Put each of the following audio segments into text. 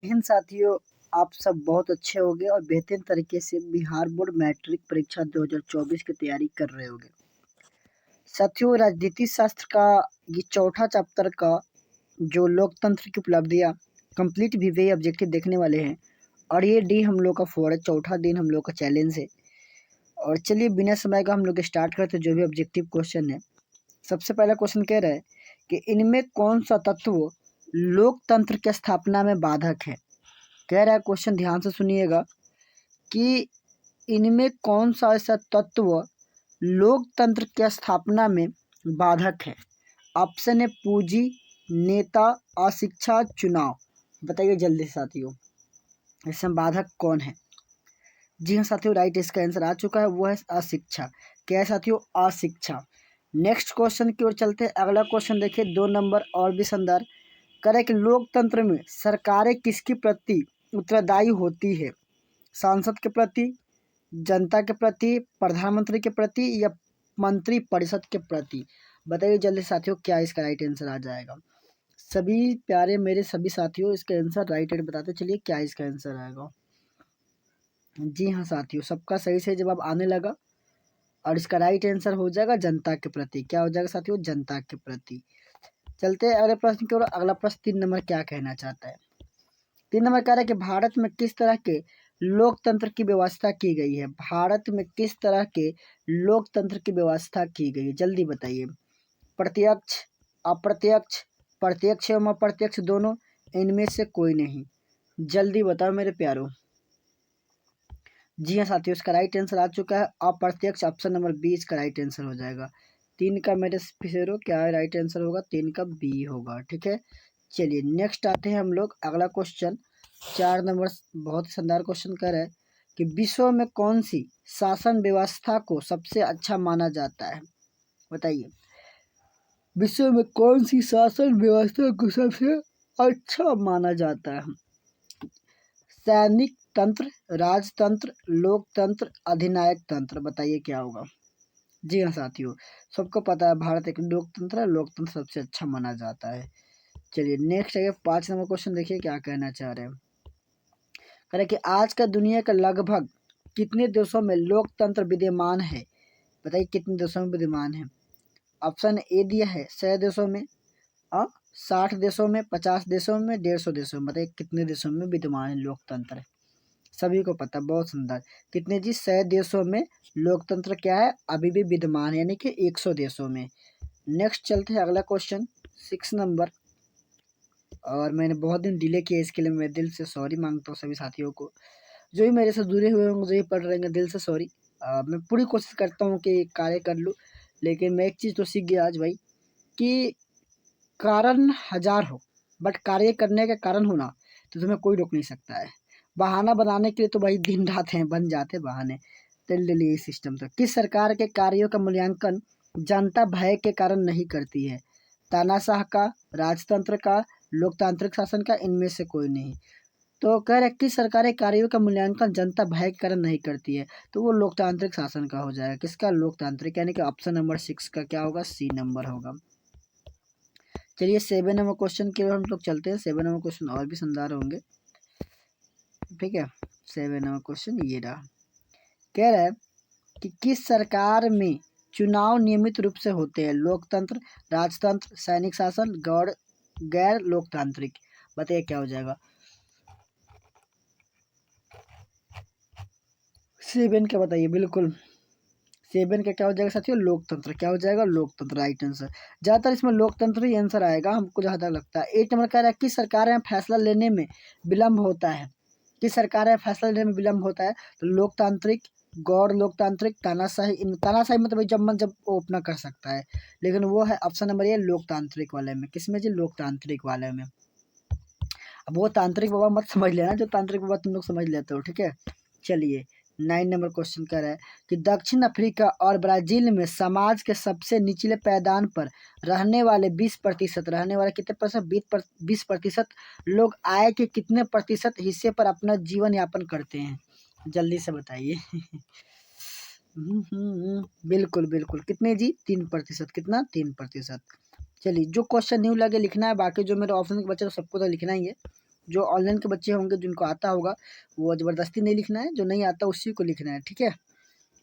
इन साथियों, आप सब बहुत अच्छे होंगे और बेहतरीन तरीके से बिहार बोर्ड मैट्रिक परीक्षा 2024 की तैयारी कर रहे होंगे। साथियों, राजनीति शास्त्र का ये चौथा चैप्टर का जो लोकतंत्र की उपलब्धियां कंप्लीट भी वे ऑब्जेक्टिव देखने वाले हैं और ये डी हम लोग का फोर है, चौथा दिन हम लोग का चैलेंज है। और चलिए बिना समय का हम लोग स्टार्ट करते हैं जो भी ऑब्जेक्टिव क्वेश्चन है। सबसे पहला क्वेश्चन कह रहा है कि इनमें कौन सा तत्व लोकतंत्र की स्थापना में बाधक है। कह रहा है क्वेश्चन, ध्यान से सुनिएगा कि इनमें कौन सा ऐसा तत्व लोकतंत्र की स्थापना में बाधक है। ऑप्शन है पूंजी, नेता, अशिक्षा, चुनाव। बताइए जल्दी से साथियों, इसमें बाधक कौन है। जी हाँ साथियों, राइट इसका आंसर आ चुका है, वो है अशिक्षा। क्या है साथियों? अशिक्षा। नेक्स्ट क्वेश्चन की ओर चलते हैं। अगला क्वेश्चन देखिए, 2 नंबर और भी शानदार। करें कि लोकतंत्र में सरकारें किसके प्रति उत्तरदायी होती है। सांसद के प्रति, जनता के प्रति, प्रधानमंत्री के प्रति या मंत्री परिषद के प्रति। बताइए जल्दी साथियों, क्या इसका राइट आंसर आ जाएगा। सभी प्यारे मेरे सभी साथियों, इसका आंसर राइट है, बताते चलिए क्या इसका आंसर आएगा। जी हाँ साथियों, सबका सही से जवाब आने लगा और इसका राइट आंसर हो जाएगा जनता के प्रति। क्या हो जाएगा साथियों? जनता के प्रति। चलते हैं अगले प्रश्न की ओर। अगला प्रश्न 3 नंबर क्या कहना चाहता है। 3 नंबर कह रहा है कि भारत में किस तरह के लोकतंत्र की व्यवस्था की गई है। भारत में किस तरह के लोकतंत्र की व्यवस्था की गई है, जल्दी बताइए। प्रत्यक्ष, अप्रत्यक्ष, प्रत्यक्ष एवं अप्रत्यक्ष दोनों, इनमें से कोई नहीं। जल्दी बताओ मेरे प्यारों। जी हाँ साथियों, इसका राइट आंसर आ चुका है अप्रत्यक्ष। ऑप्शन नंबर 20 का राइट आंसर हो जाएगा। 3 का मेरे फिर क्या राइट आंसर होगा? 3 का बी होगा। ठीक है, चलिए नेक्स्ट आते हैं हम लोग। अगला क्वेश्चन 4 नंबर, बहुत ही शानदार क्वेश्चन कर रहा है कि विश्व में कौन सी शासन व्यवस्था को सबसे अच्छा माना जाता है। बताइए, विश्व में कौन सी शासन व्यवस्था को सबसे अच्छा माना जाता है। सैनिक तंत्र, राजतंत्र, लोकतंत्र, अधिनायक तंत्र। बताइए क्या होगा। जी हाँ साथियों, सबको पता है भारत एक लोकतंत्र है, लोकतंत्र सबसे अच्छा माना जाता है। चलिए नेक्स्ट है 5 नंबर क्वेश्चन, देखिए क्या कहना चाह रहे हैं। कह रहे कि आज का दुनिया का लगभग कितने देशों में लोकतंत्र विद्यमान है। बताइए कितने देशों में विद्यमान है। ऑप्शन ए दिया है 100 देशों में, 60 देशों में, 50 देशों में, 150 देशों में। बताइए कितने देशों में विद्यमान है लोकतंत्र। सभी को पता, बहुत सुंदर। कितने जी? 100 देशों में लोकतंत्र क्या है, अभी भी विद्यमान है, यानी कि 100 देशों में। नेक्स्ट चलते हैं अगला क्वेश्चन 6 नंबर। और मैंने बहुत दिन डिले किया, इसके लिए मैं दिल से सॉरी मांगता हूँ सभी साथियों को। जो भी मेरे से जुड़े हुए होंगे, जो भी पढ़ रहे हैं, दिल से सॉरी। मैं पूरी कोशिश करता हूँ कि कार्य कर लूँ, लेकिन मैं एक चीज़ तो सीख गया आज भाई कि कारण हजार हो, बट कार्य करने का कारण हो ना, तो तुम्हें कोई रोक नहीं सकता है। बहाना बनाने के लिए तो भाई दिन रात हैं, बन जाते बहाने। दिल्ली यही सिस्टम था। किस सरकार के कार्यों का मूल्यांकन जनता भय के कारण नहीं करती है। तानाशाह का, राजतंत्र का, लोकतांत्रिक शासन का, इनमें से कोई नहीं। तो कह रहे किस सरकारी कार्यों का मूल्यांकन जनता भय के कारण नहीं करती है, तो वो लोकतांत्रिक शासन का हो जाएगा। किसका? लोकतांत्रिक, यानी कि ऑप्शन नंबर 6 का क्या होगा? सी नंबर होगा। चलिए 7 नंबर क्वेश्चन की ओर हम लोग चलते हैं। 7 नंबर क्वेश्चन और भी शानदार होंगे। ठीक है, 7 नंबर क्वेश्चन ये रहा। कह रहा है कि किस सरकार में चुनाव नियमित रूप से होते हैं। लोकतंत्र, राजतंत्र, सैनिक शासन, गौर गैर लोकतांत्रिक। बताइए क्या हो जाएगा। 7 का बताइए। बिल्कुल 7 का क्या हो जाएगा साथियों? लोकतंत्र। क्या हो जाएगा? लोकतंत्र, राइट आंसर। ज़्यादातर इसमें लोकतंत्र ही आंसर आएगा, हमको जहाँ तक लगता है। 8 नंबर कह रहा है कि सरकार में फैसला लेने में विलम्ब होता है। कि सरकार में फैसला लेने में विलम्ब होता है, तो लोकतांत्रिक, गैर लोकतांत्रिक, तानाशाही। तानाशाही मतलब जब मन जब वो अपना कर सकता है, लेकिन वो है ऑप्शन नंबर ये लोकतांत्रिक वाले में। किसमें जी? लोकतांत्रिक वाले में। अब वो तांत्रिक बाबा मत समझ लेना, जो तांत्रिक बाबा तुम लोग समझ लेते हो। ठीक है, चलिए 9 नंबर क्वेश्चन कर रहा है कि दक्षिण अफ्रीका और ब्राजील में समाज के सबसे निचले पायदान पर रहने वाले 20%, रहने वाले कितने परसेंट? 20% लोग आय के कितने प्रतिशत हिस्से पर अपना जीवन यापन करते हैं। जल्दी से बताइए। बिल्कुल बिल्कुल, कितने जी? 3%। कितना? 3%। चलिए जो क्वेश्चन न्यू लगे लिखना है, बाकी जो मेरे ऑप्शन के बच्चे तो सबको तो लिखना ही है। जो ऑनलाइन के बच्चे होंगे जिनको आता होगा वो ज़बरदस्ती नहीं लिखना है, जो नहीं आता उसी को लिखना है, ठीक है।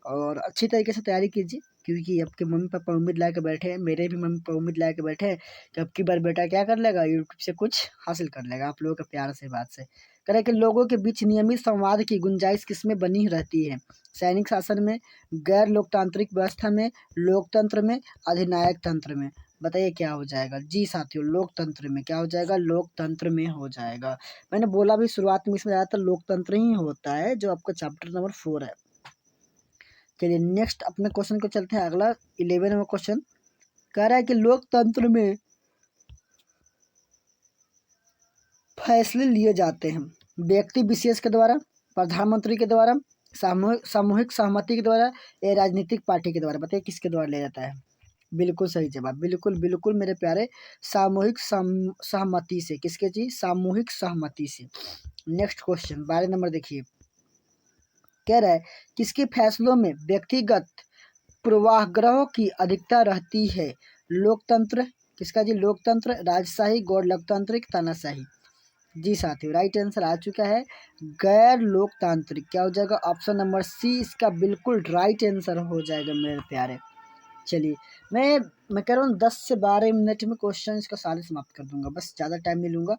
और अच्छी तरीके से तैयारी कीजिए, क्योंकि आपके मम्मी पापा उम्मीद ला के बैठे हैं, मेरे भी मम्मी पापा उम्मीद ला के बैठे हैं कि अब की बार बेटा क्या कर लेगा, यूट्यूब से कुछ हासिल कर लेगा आप लोगों के प्यार से बात से। करें कि लोगों के बीच नियमित संवाद की गुंजाइश किसमें बनी रहती है, सैनिक शासन में, गैर लोकतांत्रिक व्यवस्था में, लोकतंत्र में, अधिनायक तंत्र में। बताइए क्या हो जाएगा जी साथियों, लोकतंत्र में। क्या हो जाएगा, लोकतंत्र में हो जाएगा। मैंने बोला भी शुरुआत में, इसमें ज़्यादातर लोकतंत्र ही होता है, जो आपका चैप्टर नंबर 4 है। चलिए नेक्स्ट अपने क्वेश्चन को चलते हैं। अगला 11वां क्वेश्चन कह रहा है कि लोकतंत्र में फैसले लिए जाते हैं व्यक्ति विशेष के द्वारा, प्रधानमंत्री के द्वारा, सामूहिक सहमति के द्वारा या राजनीतिक पार्टी के द्वारा। बताइए किसके द्वारा लिया जाता है। बिल्कुल सही जवाब, बिल्कुल बिल्कुल मेरे प्यारे, सामूहिक सहमति से। किसके जी, सामूहिक सहमति से। नेक्स्ट क्वेश्चन 12 नंबर देखिए, कह रहा है किसके फैसलों में व्यक्तिगत पूर्वाग्रहों की अधिकता रहती है। लोकतंत्र, किसका जी, लोकतंत्र, राजशाही, गैर लोकतांत्रिक, तानाशाही। जी साथियों राइट आंसर आ चुका है गैर लोकतांत्रिक। क्या हो जाएगा, ऑप्शन नंबर सी इसका बिल्कुल राइट आंसर हो जाएगा मेरे प्यारे। चलिए मैं कह रहा हूँ 10 से 12 मिनट में क्वेश्चन इसका सारे समाप्त कर दूंगा, बस ज़्यादा टाइम नहीं लूँगा।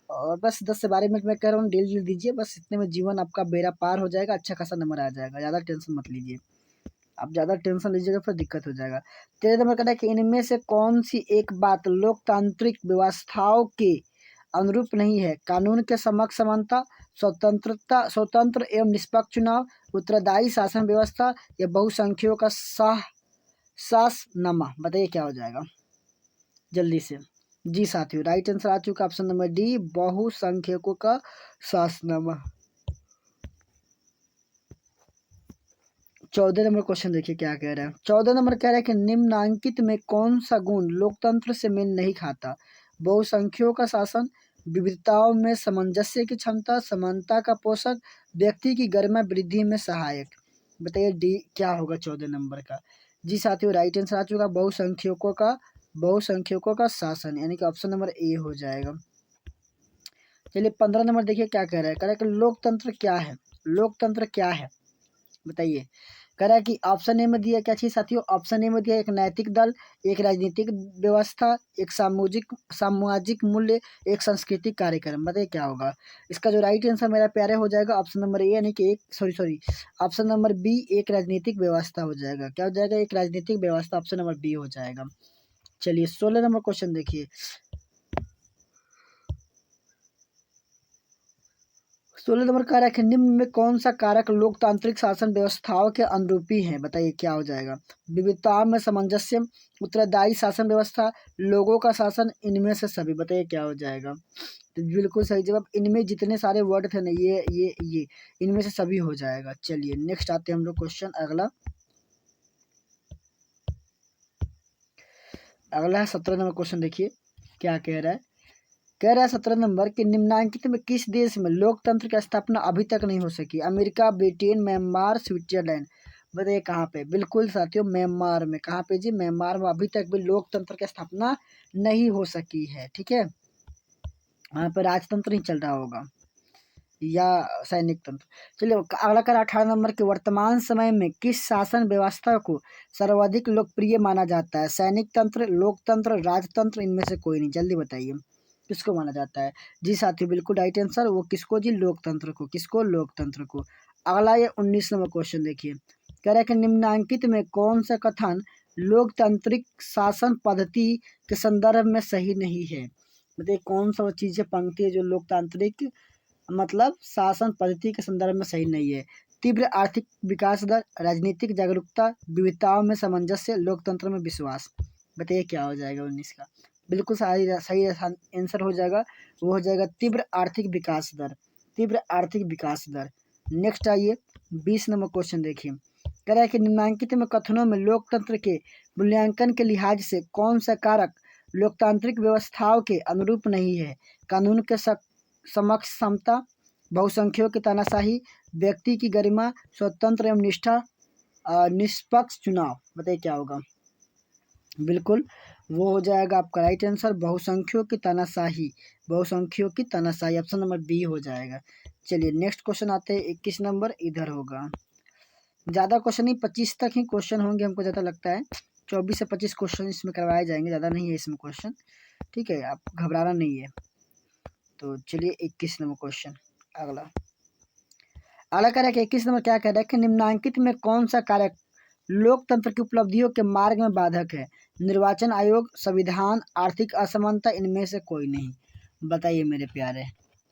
और बस 10 से 12 मिनट में कह रहा हूँ डील दीजिए, बस इतने में जीवन आपका बेड़ा पार हो जाएगा, अच्छा खासा नंबर आ जाएगा। ज़्यादा टेंशन मत लीजिए, आप ज़्यादा टेंशन लीजिएगा फिर दिक्कत हो जाएगा। 13 नंबर कहता है कि इनमें से कौन सी एक बात लोकतांत्रिक व्यवस्थाओं के अनुरूप नहीं है। कानून के समक्ष समानता, स्वतंत्र एवं निष्पक्ष चुनाव, उत्तरदायी शासन व्यवस्था या बहुसंख्यों का शासनामा। बताइए क्या हो जाएगा जल्दी से। जी साथियों राइट आंसर आ चुका ऑप्शन नंबर डी, बहुसंख्यकों का शासनामा। 14 नंबर क्वेश्चन देखिए क्या कह रहा है। 14 नंबर कह रहा है कि निम्नांकित में कौन सा गुण लोकतंत्र से मेल नहीं खाता। बहुसंख्यों का शासन, विविधताओं में सामंजस्य की क्षमता, समानता का पोषक, व्यक्ति की गरिमा वृद्धि में सहायक। बताइए डी क्या होगा 14 नंबर का। जी साथियों राइट आंसर आ चुका बहुसंख्यकों का शासन, यानी कि ऑप्शन नंबर ए हो जाएगा। चलिए 15 नंबर देखिए क्या कह रहा है। कह रहा है कि लोकतंत्र क्या है। लोकतंत्र क्या है बताइए। कह रहा है कि ऑप्शन ए में दिया क्या चीज साथियों, ऑप्शन ए में दिया एक नैतिक दल, एक राजनीतिक व्यवस्था, एक सामाजिक मूल्य, एक सांस्कृतिक कार्यक्रम। बताइए क्या होगा इसका जो राइट आंसर मेरा प्यारे हो जाएगा ऑप्शन नंबर ए, यानी कि एक सॉरी ऑप्शन नंबर बी, एक राजनीतिक व्यवस्था हो जाएगा। क्या हो जाएगा, एक राजनीतिक व्यवस्था, ऑप्शन नंबर बी हो जाएगा। चलिए 16 नंबर क्वेश्चन देखिए। 16 नंबर कारक है, निम्न में कौन सा कारक लोकतांत्रिक शासन व्यवस्थाओं के अनुरूपी है। बताइए क्या हो जाएगा। विविधताओं में सामंजस्य, उत्तरदायी शासन व्यवस्था, लोगों का शासन, इनमें से सभी। बताइए क्या हो जाएगा। तो बिल्कुल सही जवाब, इनमें जितने सारे वर्ड थे ना ये इनमें से सभी हो जाएगा। चलिए नेक्स्ट आते हैं हम लोग क्वेश्चन अगला है 17 नंबर क्वेश्चन देखिए क्या कह रहा है। कह रहा है 17 नंबर कि निम्नांकित में किस देश में लोकतंत्र की स्थापना अभी तक नहीं हो सकी। America, Britain, Myanmar, Switzerland. बताइए कहाँ पे। बिल्कुल साथियों म्यांमार में। कहाँ पे जी, म्यांमार में अभी तक भी लोकतंत्र की स्थापना नहीं हो सकी है, ठीक है। वहाँ पर राजतंत्र ही चल रहा होगा या सैनिक तंत्र। चलिए अगला कर 18 नंबर के वर्तमान समय में किस शासन व्यवस्था को सर्वाधिक लोकप्रिय माना जाता है। सैनिक तंत्र, लोकतंत्र, राजतंत्र, इनमें से कोई नहीं। जल्दी बताइए किसको माना जाता है। जी साथियों बिल्कुल राइट आंसर, वो किसको जी, लोकतंत्र को। किसको, लोकतंत्र को। अगला ये 19 नंबर क्वेश्चन देखिए। कह रहा है कि निम्नांकित में कौन सा कथन लोकतांत्रिक शासन पद्धति के संदर्भ में सही नहीं है। बताइए कौन सा वो चीजें पंक्ति है जो लोकतांत्रिक मतलब शासन पद्धति के संदर्भ में सही नहीं है। तीव्र आर्थिक विकास दर, राजनीतिक जागरूकता, विविधताओं में सामंजस्य, लोकतंत्र में विश्वास। बताइए क्या हो जाएगा 19 का। बिल्कुल सही आंसर हो जाएगा, वो हो जाएगा तीव्र आर्थिक विकास दर। तीव्र आर्थिक विकास दर। नेक्स्ट आइए 20 नंबर क्वेश्चन देखिए। कह रहा है कि निम्नांकित में कथनों में लोकतंत्र के मूल्यांकन के लिहाज से कौन सा कारक लोकतांत्रिक व्यवस्थाओं के अनुरूप नहीं है। कानून के समक्ष समता, बहुसंख्यों की तानाशाही, व्यक्ति की गरिमा, स्वतंत्र एवं निष्पक्ष चुनाव। बताइए क्या होगा। बिल्कुल वो हो जाएगा आपका राइट आंसर बहुसंख्यों की तानाशाही, बहुसंख्यों की तानाशाही, ऑप्शन नंबर बी हो जाएगा। चलिए नेक्स्ट क्वेश्चन आते हैं 21 नंबर, इधर होगा। ज़्यादा क्वेश्चन नहीं, 25 तक ही क्वेश्चन होंगे हमको ज़्यादा लगता है, 24 से 25 क्वेश्चन इसमें करवाए जाएंगे, ज़्यादा नहीं है इसमें क्वेश्चन, ठीक है, आप घबराना नहीं है। तो चलिए 21 नंबर क्वेश्चन अगला। अगला कह रहा है कि 21 नंबर क्या कह रहा है कि निम्नांकित में कौन सा कारक लोकतंत्र की उपलब्धियों के मार्ग में बाधक है? निर्वाचन आयोग, संविधान, आर्थिक असमानता, इनमें से कोई नहीं। बताइए मेरे प्यारे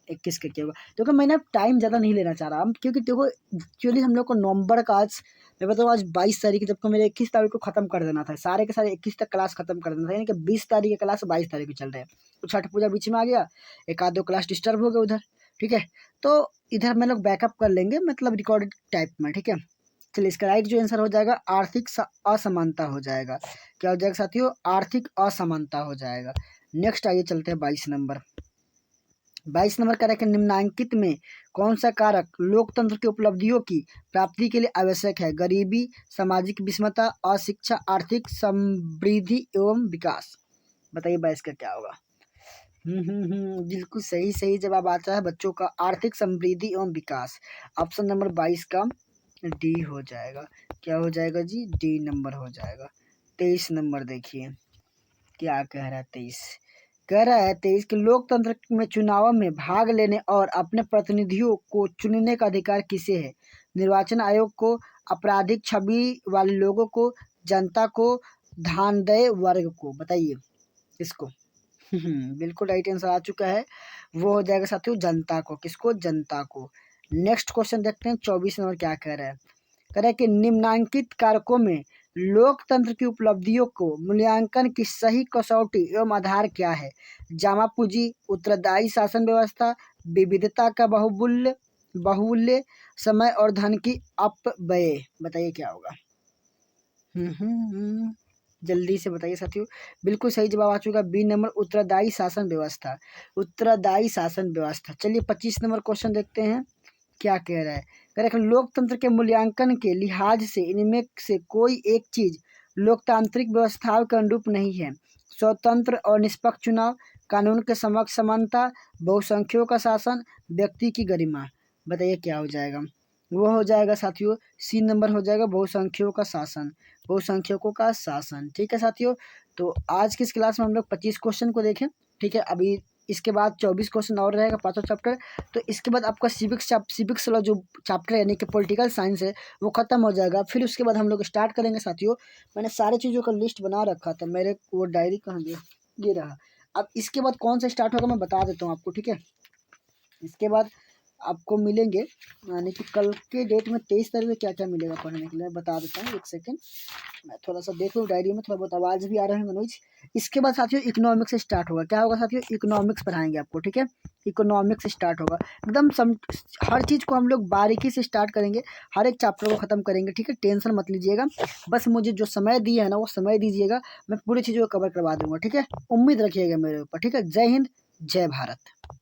21 का क्या होगा? देखो मैंने अब टाइम ज़्यादा नहीं लेना चाह रहा हम, क्योंकि देखो एक्चुअली हम लोग को नवंबर का आज, मैं बताऊँ आज 22 तारीख, जबकि मेरे 21 तारीख को ख़त्म कर देना था, सारे के सारे 21 तक क्लास ख़त्म कर देना था, यानी कि 20 तारीख की क्लास 22 तारीख को चल रहे हैं। तो छठ पूजा बीच में आ गया, एक आध दो क्लास डिस्टर्ब हो गया उधर, ठीक है, तो इधर में लोग बैकअप कर लेंगे, मतलब रिकॉर्डेड टाइप में, ठीक है। चलिए इसका राइट जो आंसर हो जाएगा आर्थिक असमानता हो जाएगा। क्या हो जाएगा साथियों? आर्थिक असमानता हो जाएगा। नेक्स्ट आइए चलते हैं 22 नंबर। 22 नंबर कह रहा है कि निम्नांकित में कौन सा कारक लोकतंत्र की उपलब्धियों की प्राप्ति के लिए आवश्यक है? गरीबी, सामाजिक विषमता, अशिक्षा, आर्थिक समृद्धि एवं विकास। बताइए 22 का क्या होगा? बिल्कुल सही सही जवाब आता है बच्चों का, आर्थिक समृद्धि एवं विकास। ऑप्शन नंबर 22 का डी हो जाएगा। क्या हो जाएगा जी? डी नंबर हो जाएगा। 23 नंबर देखिए क्या कह रहा है। 23 कह रहा है 23 कि लोकतंत्र में चुनाव में भाग लेने और अपने प्रतिनिधियों को चुनने का अधिकार किसे है? निर्वाचन आयोग को, आपराधिक छवि वाले लोगों को, जनता को, धानदय वर्ग को। बताइए इसको। बिल्कुल राइट आंसर आ चुका है, वो हो जाएगा साथियों जनता को। किसको? जनता को। नेक्स्ट क्वेश्चन देखते हैं 24 नंबर क्या कह रहा है। कह रहा है कि निम्नांकित कारकों में लोकतंत्र की उपलब्धियों को मूल्यांकन की सही कसौटी एवं आधार क्या है? जमा पूंजी, उत्तरदायी शासन व्यवस्था, विविधता का बाहुल्य, समय और धन की अपव्यय। बताइए क्या होगा? जल्दी से बताइए साथियों। बिल्कुल सही जवाब आ चुका बी नंबर, उत्तरदायी शासन व्यवस्था। उत्तरदायी शासन व्यवस्था। चलिए 25 नंबर क्वेश्चन देखते हैं क्या कह रहा है। कह रहा है लोकतंत्र के मूल्यांकन के लिहाज से इनमें से कोई एक चीज लोकतांत्रिक व्यवस्थाओं के अनुरूप नहीं है। स्वतंत्र और निष्पक्ष चुनाव, कानून के समक्ष समानता, बहुसंख्यों का शासन, व्यक्ति की गरिमा। बताइए क्या हो जाएगा? वो हो जाएगा साथियों सी नंबर हो जाएगा, बहुसंख्यों का शासन, बहुसंख्यकों का शासन। ठीक है साथियों, तो आज की इस क्लास में हम लोग 25 क्वेश्चन को देखें, ठीक है। अभी इसके बाद 24 क्वेश्चन और रहेगा, 5वां चैप्टर। तो इसके बाद आपका सिविक्स वाला जो चैप्टर यानी कि पॉलिटिकल साइंस है वो खत्म हो जाएगा। फिर उसके बाद हम लोग स्टार्ट करेंगे साथियों। मैंने सारी चीज़ों का लिस्ट बना रखा था, मेरे वो डायरी कहाँ गई? ये रहा। अब इसके बाद कौन सा स्टार्ट होगा मैं बता देता हूँ आपको, ठीक है। इसके बाद आपको मिलेंगे, यानी कि कल के डेट में 23 तारीख में क्या क्या मिलेगा पढ़ने के लिए बता देता हूँ। एक सेकंड मैं थोड़ा सा देख लूँ डायरी में, थोड़ा बहुत आवाज़ भी आ रहा है मनोज। इसके बाद साथियों इकोनॉमिक्स से स्टार्ट होगा। क्या होगा साथियों? इकोनॉमिक्स पढ़ाएंगे आपको, ठीक है। इकोनॉमिक्स से स्टार्ट होगा एकदम हर चीज़ को हम लोग बारीकी से स्टार्ट करेंगे, हर एक चैप्टर को ख़त्म करेंगे, ठीक है। टेंशन मत लीजिएगा, बस मुझे जो समय दिया है ना वो समय दीजिएगा, मैं पूरी चीज़ों को कवर करवा दूंगा, ठीक है। उम्मीद रखिएगा मेरे ऊपर, ठीक है। जय हिंद, जय भारत।